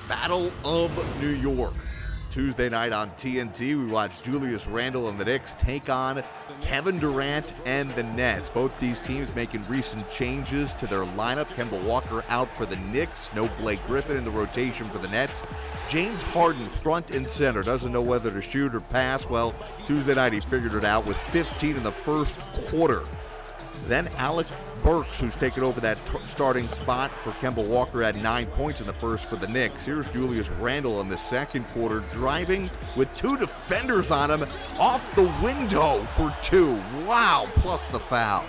Battle of New York. Tuesday night on TNT, we watched Julius Randle and the Knicks take on Kevin Durant and the Nets. Both these teams making recent changes to their lineup. Kemba Walker out for the Knicks. No Blake Griffin in the rotation for the Nets. James Harden front and center. Doesn't know whether to shoot or pass. Well, Tuesday night he figured it out with 15 in the first quarter. Then Alec Burks, who's taken over that starting spot for Kemba Walker, had 9 points in the first for the Knicks. Here's Julius Randle in the second quarter, driving with two defenders on him off the window for two. Wow, plus the foul.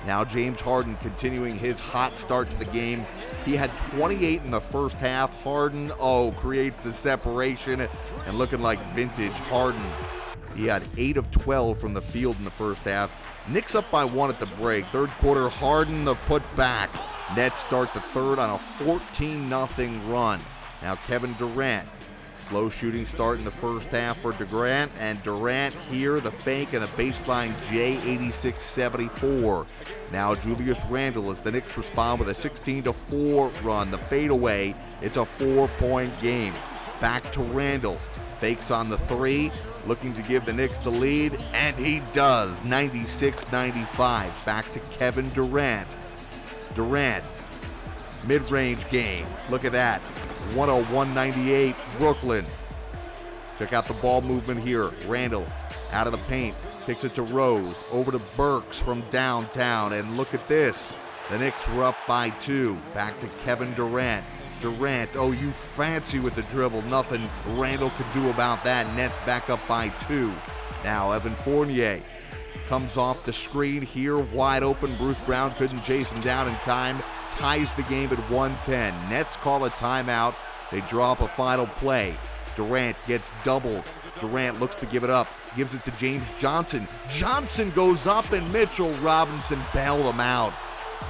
Now James Harden continuing his hot start to the game. He had 28 in the first half. Harden, creates the separation and looking like vintage Harden. He had 8 of 12 from the field in the first half. Knicks up by 1 at the break. Third quarter, Harden the putback. Nets start the third on a 14-0 run. Now Kevin Durant. Slow shooting start in the first half for Durant. And Durant here, the fake and the baseline J86-74. Now Julius Randle as the Knicks respond with a 16-4 run. The fadeaway, it's a 4-point game. Back to Randle. Fakes on the three. Looking to give the Knicks the lead, and he does, 96-95. Back to Kevin Durant. Durant, mid-range game. Look at that, 101-98, Brooklyn. Check out the ball movement here. Randle out of the paint, kicks it to Rose, over to Burks from downtown, and look at this. The Knicks were up by 2. Back to Kevin Durant. Durant, you fancy with the dribble. Nothing Randle could do about that. Nets back up by 2. Now Evan Fournier comes off the screen here, wide open. Bruce Brown couldn't chase him down in time. Ties the game at 110. Nets call a timeout. They draw up a final play. Durant gets doubled. Durant looks to give it up. Gives it to James Johnson. Johnson goes up and Mitchell Robinson bailed him out.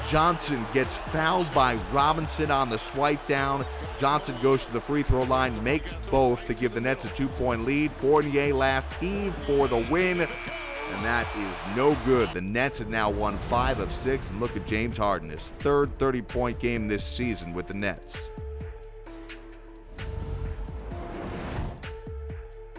Johnson gets fouled by Robinson on the swipe down. Johnson goes to the free throw line, makes both to give the Nets a 2-point lead. Fournier last heave for the win, and that is no good. The Nets have now won 5 of 6, and look at James Harden, his third 30-point game this season with the Nets.